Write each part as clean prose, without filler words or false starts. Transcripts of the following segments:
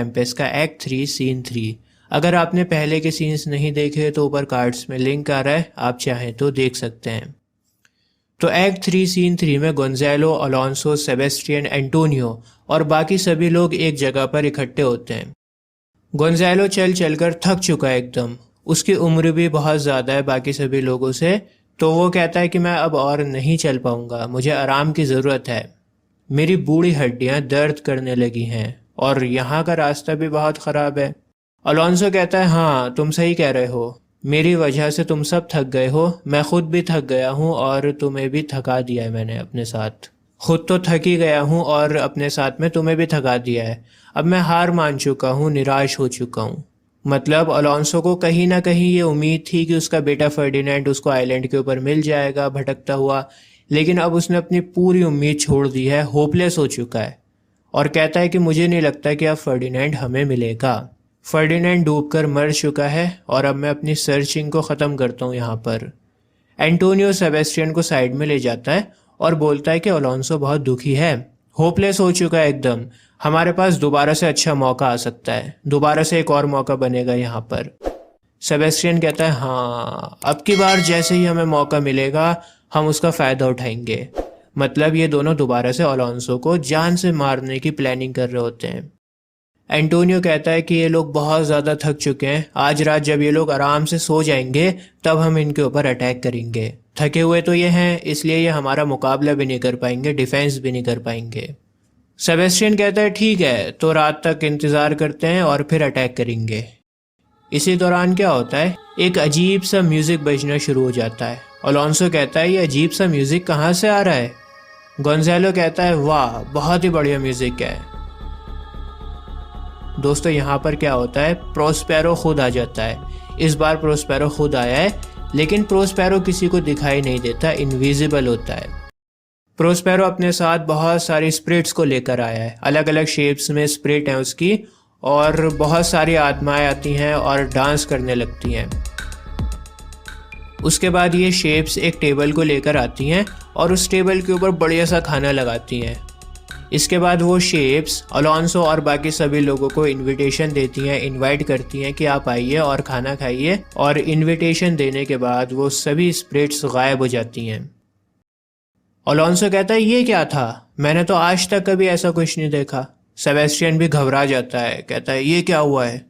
Tempest का act 3 scene 3। अगर आपने पहले के सीन्स नहीं देखे तो ऊपर कार्ड्स में लिंक आ रहा है, आप चाहें तो देख सकते हैं। तो एक्ट 3 सीन 3 में गोंजालो, अलोंसो, सेबेस्टियन, एंटोनियो और बाकी सभी लोग एक जगह पर इकट्ठे होते हैं। गोंजालो चल चलकर थक चुका है एकदम, उसकी उम्र भी बहुत ज़्यादा है बाकी सभी लोगों से, तो वो कहता है कि मैं अब और नहीं चल पाऊंगा, मुझे आराम की ज़रूरत है, मेरी बूढ़ी हड्डियां दर्द करने लगी हैं और यहाँ का रास्ता भी बहुत ख़राब है। अलोंसो कहता है हाँ तुम सही कह रहे हो, मेरी वजह से तुम सब थक गए हो, मैं खुद भी थक गया हूँ और तुम्हें भी थका दिया है मैंने अपने साथ, खुद तो थक ही गया हूँ और अपने साथ में तुम्हें भी थका दिया है, अब मैं हार मान चुका हूँ, निराश हो चुका हूँ। मतलब अलोंसो को कहीं ना कहीं ये उम्मीद थी कि उसका बेटा फर्डिनेंड उसको आइलैंड के ऊपर मिल जाएगा भटकता हुआ, लेकिन अब उसने अपनी पूरी उम्मीद छोड़ दी है, होपलेस हो चुका है और कहता है कि मुझे नहीं लगता कि अब फर्डिनेंड हमें मिलेगा। फर्डिनेंड डूबकर मर चुका है और अब मैं अपनी सर्चिंग को ख़त्म करता हूँ यहाँ पर। एंटोनियो सेबेस्टियन को साइड में ले जाता है और बोलता है कि अलोंसो बहुत दुखी है, होपलेस हो चुका है एकदम, हमारे पास दोबारा से अच्छा मौका आ सकता है, दोबारा से एक और मौका बनेगा यहाँ पर। सेबेस्टियन कहता है हाँ अब की बार जैसे ही हमें मौका मिलेगा हम उसका फ़ायदा उठाएंगे। मतलब ये दोनों दोबारा से अलोंसो को जान से मारने की प्लानिंग कर रहे होते हैं। एंटोनियो कहता है कि ये लोग बहुत ज़्यादा थक चुके हैं, आज रात जब ये लोग आराम से सो जाएंगे तब हम इनके ऊपर अटैक करेंगे, थके हुए तो ये हैं इसलिए ये हमारा मुकाबला भी नहीं कर पाएंगे, डिफेंस भी नहीं कर पाएंगे। सेबेस्टियन कहता है ठीक है तो रात तक इंतज़ार करते हैं और फिर अटैक करेंगे। इसी दौरान क्या होता है, एक अजीब सा म्यूज़िक बजना शुरू हो जाता है। अलोंसो कहता है ये अजीब सा म्यूज़िक कहाँ से आ रहा है? गोंजालो कहता है वाह बहुत ही बढ़िया म्यूज़िक है। दोस्तों यहाँ पर क्या होता है, प्रोस्पेरो खुद आ जाता है। इस बार प्रोस्पेरो खुद आया है, लेकिन प्रोस्पेरो किसी को दिखाई नहीं देता, इनविजिबल होता है। प्रोस्पेरो अपने साथ बहुत सारी स्पिरिट्स को लेकर आया है, अलग अलग शेप्स में स्पिरिट हैं उसकी, और बहुत सारी आत्माएं आती हैं और डांस करने लगती हैं। उसके बाद ये शेप्स एक टेबल को लेकर आती हैं और उस टेबल के ऊपर बढ़िया सा खाना लगाती हैं। इसके बाद वो शेप्स अलोंसो और बाकी सभी लोगों को इनविटेशन देती हैं, इनवाइट करती हैं कि आप आइए और खाना खाइए, और इनविटेशन देने के बाद वो सभी स्पिरिट्स गायब हो जाती हैं। अलोंसो कहता है ये क्या था, मैंने तो आज तक कभी ऐसा कुछ नहीं देखा। सेबेस्टियन भी घबरा जाता है, कहता है ये क्या हुआ है।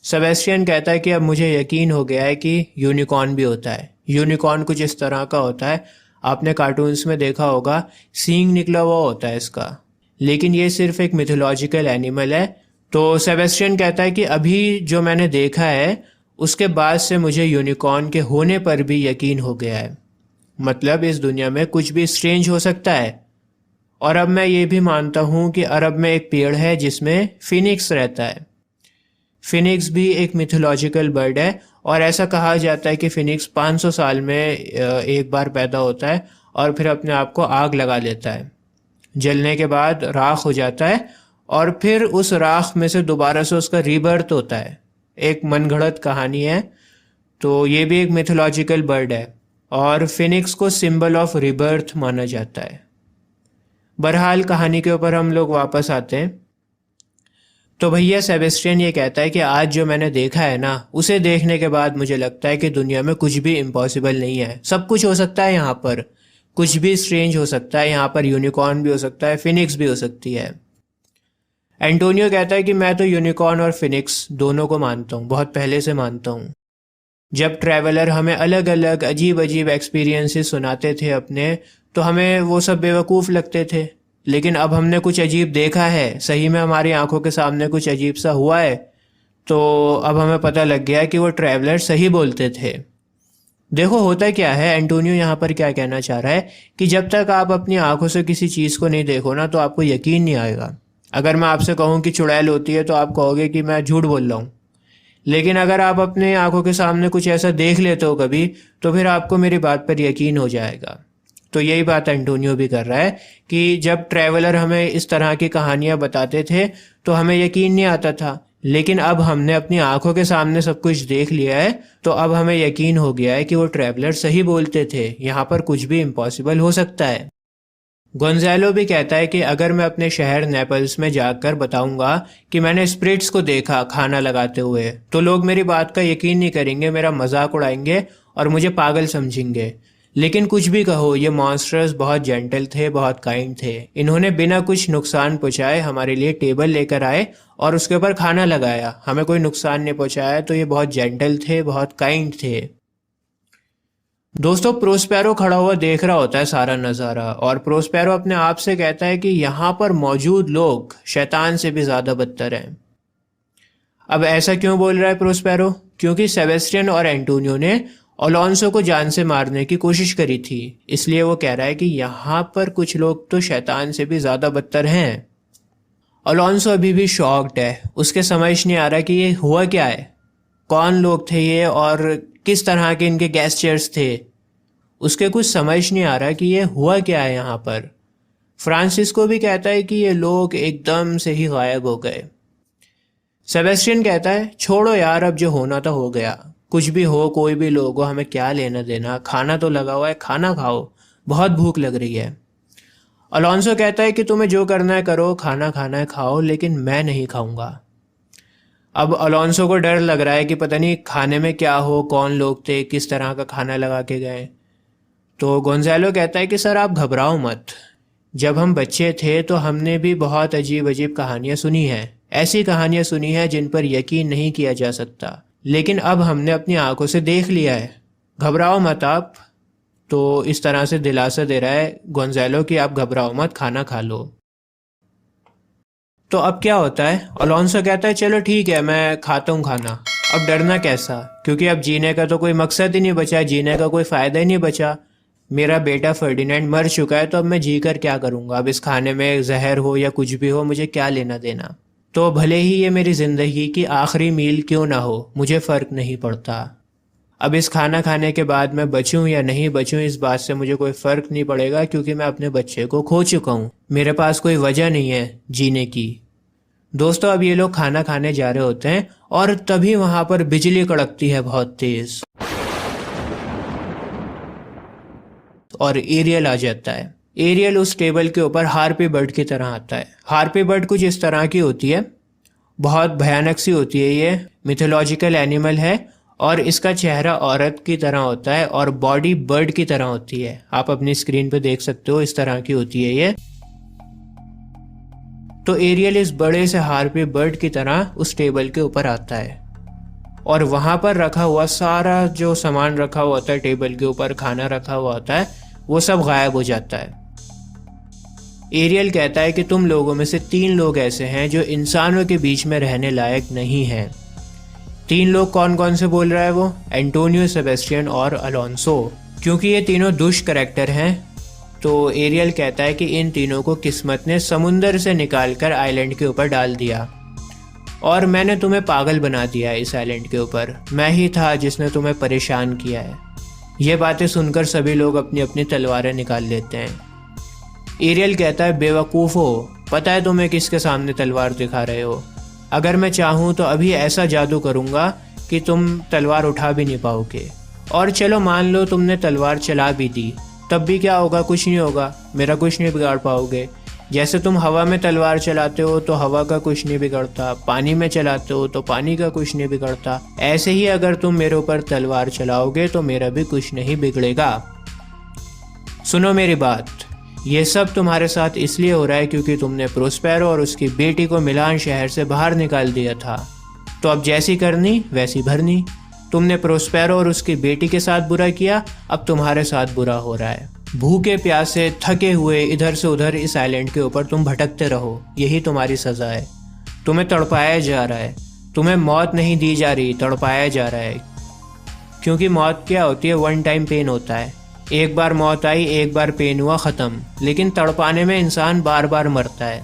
सेबेस्टियन कहता है कि अब मुझे यकीन हो गया है कि यूनिकॉर्न भी होता है। यूनिकॉर्न कुछ इस तरह का होता है, आपने कार्टून्स में देखा होगा, सींग निकला हुआ होता है इसका, लेकिन ये सिर्फ एक मिथोलॉजिकल एनिमल है। तो सेबेस्टियन कहता है कि अभी जो मैंने देखा है उसके बाद से मुझे यूनिकॉर्न के होने पर भी यकीन हो गया है। मतलब इस दुनिया में कुछ भी स्ट्रेंज हो सकता है। और अब मैं ये भी मानता हूँ कि अरब में एक पेड़ है जिसमें फिनिक्स रहता है। फिनिक्स भी एक मिथोलॉजिकल बर्ड है और ऐसा कहा जाता है कि फिनिक्स 500 साल में एक बार पैदा होता है और फिर अपने आप को आग लगा लेता है, जलने के बाद राख हो जाता है और फिर उस राख में से दोबारा से उसका रीबर्थ होता है। एक मनगढ़ंत कहानी है। तो ये भी एक मिथोलॉजिकल बर्ड है और फिनिक्स को सिंबल ऑफ रीबर्थ माना जाता है। बहरहाल कहानी के ऊपर हम लोग वापस आते हैं। तो भैया सेबेस्टियन ये कहता है कि आज जो मैंने देखा है ना, उसे देखने के बाद मुझे लगता है कि दुनिया में कुछ भी इम्पॉसिबल नहीं है, सब कुछ हो सकता है, यहाँ पर कुछ भी स्ट्रेंज हो सकता है, यहाँ पर यूनिकॉर्न भी हो सकता है, फिनिक्स भी हो सकती है। एंटोनियो कहता है कि मैं तो यूनिकॉर्न और फिनिक्स दोनों को मानता हूँ, बहुत पहले से मानता हूँ। जब ट्रैवलर हमें अलग अलग अजीब अजीब एक्सपीरियंसेस सुनाते थे अपने, तो हमें वो सब बेवकूफ़ लगते थे, लेकिन अब हमने कुछ अजीब देखा है, सही में हमारी आंखों के सामने कुछ अजीब सा हुआ है, तो अब हमें पता लग गया कि वो ट्रैवलर सही बोलते थे। देखो होता क्या है, एंटोनियो यहाँ पर क्या कहना चाह रहा है कि जब तक आप अपनी आंखों से किसी चीज़ को नहीं देखो ना, तो आपको यकीन नहीं आएगा। अगर मैं आपसे कहूँ कि चुड़ैल होती है तो आप कहोगे कि मैं झूठ बोल रहा हूँ, लेकिन अगर आप अपने आंखों के सामने कुछ ऐसा देख लेते हो कभी, तो फिर आपको मेरी बात पर यकीन हो जाएगा। तो यही बात एंटोनियो भी कर रहा है कि जब ट्रैवलर हमें इस तरह की कहानियां बताते थे तो हमें यकीन नहीं आता था, लेकिन अब हमने अपनी आंखों के सामने सब कुछ देख लिया है, तो अब हमें यकीन हो गया है कि वो ट्रैवलर सही बोलते थे, यहाँ पर कुछ भी इम्पॉसिबल हो सकता है। गोंजालो भी कहता है कि अगर मैं अपने शहर नेपल्स में जाकर बताऊंगा कि मैंने स्प्रिट्स को देखा खाना लगाते हुए, तो लोग मेरी बात का यकीन नहीं करेंगे, मेरा मजाक उड़ाएंगे और मुझे पागल समझेंगे। लेकिन कुछ भी कहो, ये मॉन्स्टर्स बहुत जेंटल थे, बहुत काइंड थे। इन्होंने बिना कुछ नुकसान पहुंचाए हमारे लिए टेबल लेकर आए और उसके ऊपर खाना लगाया, हमें कोई नुकसान नहीं पहुंचाया, तो ये बहुत जेंटल थे, बहुत काइंड थे। दोस्तों, प्रोस्पेरो खड़ा हुआ देख रहा होता है सारा नज़ारा, और प्रोस्पेरो अपने आप से कहता है कि यहाँ पर मौजूद लोग शैतान से भी ज़्यादा बदतर हैं। अब ऐसा क्यों बोल रहा है प्रोस्पेरो? क्योंकि सेबेस्टियन और एंटोनियो ने अलोंसो को जान से मारने की कोशिश करी थी, इसलिए वो कह रहा है कि यहाँ पर कुछ लोग तो शैतान से भी ज़्यादा बदतर हैं। अलोंसो अभी भी शॉक्ड है, उसके समझ नहीं आ रहा कि ये हुआ क्या है, कौन लोग थे ये और किस तरह के इनके गेस्चर्स थे। उसके कुछ समझ नहीं आ रहा कि ये हुआ क्या है यहाँ पर। फ्रांसिस्को भी कहता है कि ये लोग एकदम से ही गायब हो गए। सेबेस्टियन कहता है छोड़ो यार, अब जो होना था हो गया, कुछ भी हो, कोई भी लोग हो, हमें क्या लेना देना, खाना तो लगा हुआ है, खाना खाओ, बहुत भूख लग रही है। अलोंसो कहता है कि तुम्हें जो करना है करो, खाना खाना है खाओ, लेकिन मैं नहीं खाऊंगा। अब अलोंसो को डर लग रहा है कि पता नहीं खाने में क्या हो, कौन लोग थे, किस तरह का खाना लगा के गए। तो गोंजालो कहता है कि सर आप घबराओ मत, जब हम बच्चे थे तो हमने भी बहुत अजीब अजीब कहानियाँ सुनी हैं, ऐसी कहानियाँ सुनी हैं जिन पर यकीन नहीं किया जा सकता, लेकिन अब हमने अपनी आंखों से देख लिया है, घबराओ मत आप। तो इस तरह से दिलासा दे रहा है गोंजालो कि आप घबराओ मत, खाना खा लो। तो अब क्या होता है? अलोंसो कहता है चलो ठीक है, मैं खाता हूँ खाना, अब डरना कैसा, क्योंकि अब जीने का तो कोई मकसद ही नहीं बचा, जीने का कोई फ़ायदा ही नहीं बचा। मेरा बेटा फर्डिनेंड मर चुका है, तो अब मैं जी कर क्या करूँगा? अब इस खाने में जहर हो या कुछ भी हो, मुझे क्या लेना देना। तो भले ही ये मेरी ज़िंदगी की आखिरी मील क्यों ना हो, मुझे फ़र्क नहीं पड़ता। अब इस खाना खाने के बाद मैं बचूं या नहीं बचूं, इस बात से मुझे कोई फ़र्क नहीं पड़ेगा, क्योंकि मैं अपने बच्चे को खो चुका हूँ, मेरे पास कोई वजह नहीं है जीने की। दोस्तों, अब ये लोग खाना खाने जा रहे होते हैं और तभी वहाँ पर बिजली कड़कती है बहुत तेज़, और एरियल आ जाता है। एरियल उस टेबल के ऊपर हार्पी बर्ड की तरह आता है। हार्पी बर्ड कुछ इस तरह की होती है, बहुत भयानक सी होती है, ये मिथोलॉजिकल एनिमल है, और इसका चेहरा औरत की तरह होता है और बॉडी बर्ड की तरह होती है। आप अपनी स्क्रीन पे देख सकते हो, इस तरह की होती है ये। तो एरियल इस बड़े से हार्पी बर्ड की तरह उस टेबल के ऊपर आता है, और वहाँ पर रखा हुआ सारा जो सामान रखा हुआ होता है टेबल के ऊपर, खाना रखा हुआ होता है, वो सब गायब हो जाता है। एरियल कहता है कि तुम लोगों में से 3 लोग ऐसे हैं जो इंसानों के बीच में रहने लायक नहीं हैं। 3 लोग कौन कौन से बोल रहा है वो? एंटोनियो, सेबेस्टियन और अलोंसो। क्योंकि ये तीनों दुष्ट करैक्टर हैं, तो एरियल कहता है कि इन तीनों को किस्मत ने समुंदर से निकालकर आइलैंड के ऊपर डाल दिया, और मैंने तुम्हें पागल बना दिया है इस आइलैंड के ऊपर, मैं ही था जिसने तुम्हें परेशान किया है। ये बातें सुनकर सभी लोग अपनी अपनी तलवारें निकाल लेते हैं। एरियल कहता है बेवकूफ़ हो, पता है तुम्हें किसके सामने तलवार दिखा रहे हो? अगर मैं चाहूँ तो अभी ऐसा जादू करूँगा कि तुम तलवार उठा भी नहीं पाओगे। और चलो मान लो तुमने तलवार चला भी दी, तब भी क्या होगा? कुछ नहीं होगा, मेरा कुछ नहीं बिगाड़ पाओगे। जैसे तुम हवा में तलवार चलाते हो तो हवा का कुछ नहीं बिगड़ता, पानी में चलाते हो तो पानी का कुछ नहीं बिगड़ता, ऐसे ही अगर तुम मेरे ऊपर तलवार चलाओगे तो मेरा भी कुछ नहीं बिगड़ेगा। सुनो मेरी बात, ये सब तुम्हारे साथ इसलिए हो रहा है क्योंकि तुमने प्रोस्पेरो और उसकी बेटी को मिलान शहर से बाहर निकाल दिया था, तो अब जैसी करनी वैसी भरनी। तुमने प्रोस्पेरो और उसकी बेटी के साथ बुरा किया, अब तुम्हारे साथ बुरा हो रहा है। भूखे प्यासे थके हुए इधर से उधर इस आइलैंड के ऊपर तुम भटकते रहो, यही तुम्हारी सज़ा है। तुम्हें तड़पाया जा रहा है, तुम्हें मौत नहीं दी जा रही, तड़पाया जा रहा है। क्योंकि मौत क्या होती है? 1 टाइम पेन होता है, एक बार मौत आई, एक बार पेन हुआ, ख़त्म। लेकिन तड़पाने में इंसान बार बार मरता है।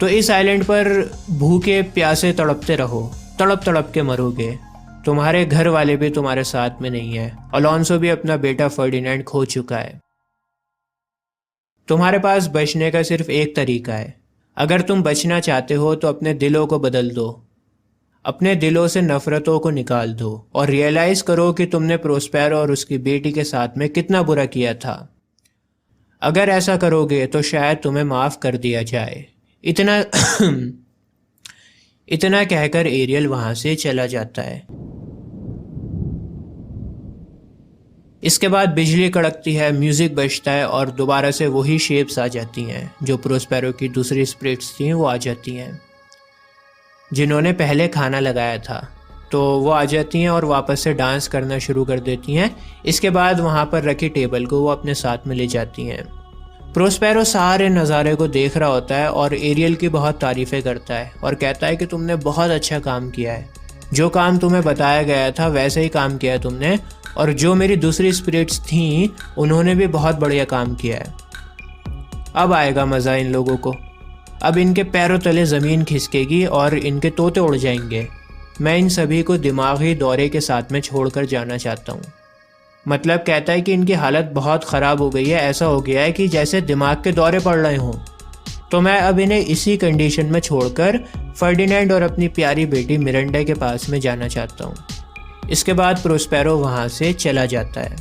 तो इस आइलैंड पर भूखे प्यासे तड़पते रहो, तड़प तड़प के मरोगे। तुम्हारे घर वाले भी तुम्हारे साथ में नहीं है, अलोंसो भी अपना बेटा फर्डिनेंड खो चुका है। तुम्हारे पास बचने का सिर्फ एक तरीका है। अगर तुम बचना चाहते हो तो अपने दिलों को बदल दो, अपने दिलों से नफरतों को निकाल दो, और रियलाइज़ करो कि तुमने प्रोस्पेरो और उसकी बेटी के साथ में कितना बुरा किया था। अगर ऐसा करोगे तो शायद तुम्हें माफ़ कर दिया जाए। इतना इतना कहकर एरियल वहाँ से चला जाता है। इसके बाद बिजली कड़कती है, म्यूज़िक बजता है और दोबारा से वही शेप्स आ जाती हैं जो प्रोस्पेरो की दूसरी स्पिरिट्स थी वो आ जाती हैं, जिन्होंने पहले खाना लगाया था। तो वो आ जाती हैं और वापस से डांस करना शुरू कर देती हैं। इसके बाद वहाँ पर रखी टेबल को वो अपने साथ में ले जाती हैं। प्रोस्पेरो सारे नज़ारे को देख रहा होता है और एरियल की बहुत तारीफ़ें करता है और कहता है कि तुमने बहुत अच्छा काम किया है, जो काम तुम्हें बताया गया था वैसे ही काम किया है तुमने, और जो मेरी दूसरी स्पिरिट्स थीं उन्होंने भी बहुत बढ़िया काम किया है। अब आएगा मज़ा इन लोगों को। अब इनके पैरों तले ज़मीन खिसकेगी और इनके तोते उड़ जाएंगे। मैं इन सभी को दिमागी दौरे के साथ में छोड़कर जाना चाहता हूँ। मतलब कहता है कि इनकी हालत बहुत ख़राब हो गई है, ऐसा हो गया है कि जैसे दिमाग के दौरे पड़ रहे हों। तो मैं अब इन्हें इसी कंडीशन में छोड़कर फर्डिनेंड और अपनी प्यारी बेटी मिरांडा के पास में जाना चाहता हूँ। इसके बाद प्रोस्पेरो वहाँ से चला जाता है।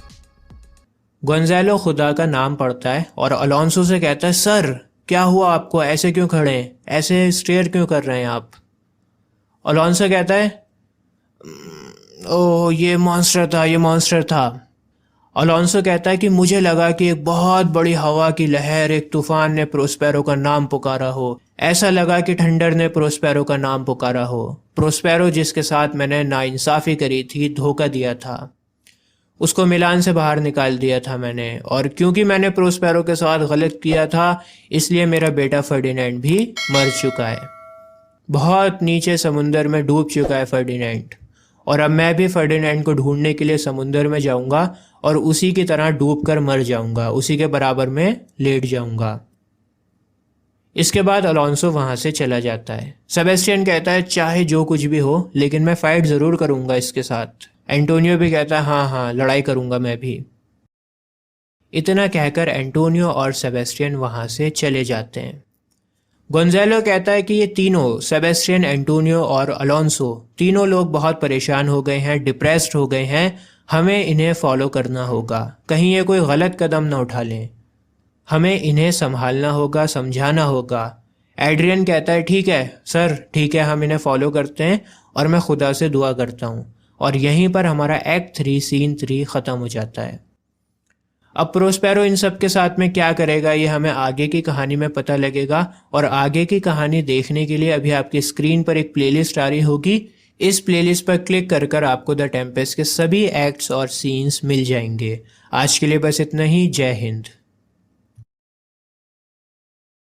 गोंज़ालो खुदा का नाम पढ़ता है और अलोंसो से कहता है, सर क्या हुआ आपको, ऐसे क्यों खड़े हैं, ऐसे स्टेयर क्यों कर रहे हैं आप? अलोंसो कहता है, ओह ये मॉन्स्टर था। अलोंसो कहता है कि मुझे लगा कि एक बहुत बड़ी हवा की लहर, एक तूफान ने प्रोस्पेरो का नाम पुकारा हो। ऐसा लगा कि ठंडर ने प्रोस्पेरो का नाम पुकारा हो। प्रोस्पेरो जिसके साथ मैंने नाइंसाफ़ी करी थी, धोखा दिया था, उसको मिलान से बाहर निकाल दिया था मैंने, और क्योंकि मैंने प्रोस्पेरो के साथ गलत किया था इसलिए मेरा बेटा फर्डिनेंड भी मर चुका है। बहुत नीचे समुंदर में डूब चुका है फर्डिनेंड, और अब मैं भी फर्डिनेंड को ढूंढने के लिए समुंदर में जाऊंगा और उसी की तरह डूब कर मर जाऊंगा, उसी के बराबर में लेट जाऊंगा। इसके बाद अलोंसो वहाँ से चला जाता है। सेबेस्टियन कहता है, चाहे जो कुछ भी हो लेकिन मैं फ़ाइट ज़रूर करूंगा इसके साथ। एंटोनियो भी कहता है, हाँ हाँ लड़ाई करूंगा मैं भी। इतना कहकर एंटोनियो और सेबेस्टियन वहाँ से चले जाते हैं। गोंज़ालो कहता है कि ये तीनों, सेबेस्टियन, एंटोनियो और अलोंसो, तीनों लोग बहुत परेशान हो गए हैं, डिप्रेस्ड हो गए हैं। हमें इन्हें फॉलो करना होगा, कहीं ये कोई गलत कदम ना उठा लें। हमें इन्हें संभालना होगा, समझाना होगा। एड्रियन कहता है, ठीक है सर, ठीक है, हम इन्हें फॉलो करते हैं और मैं खुदा से दुआ करता हूँ। और यहीं पर हमारा एक्ट 3 सीन 3 ख़त्म हो जाता है। अब प्रोस्पेरो इन सब के साथ में क्या करेगा ये हमें आगे की कहानी में पता लगेगा, और आगे की कहानी देखने के लिए अभी आपकी स्क्रीन पर एक प्लेलिस्ट आ रही होगी। इस प्लेलिस्ट पर क्लिक कर आपको द टेम्पेस्ट के सभी एक्ट्स और सीन्स मिल जाएंगे। आज के लिए बस इतना ही। जय हिंद।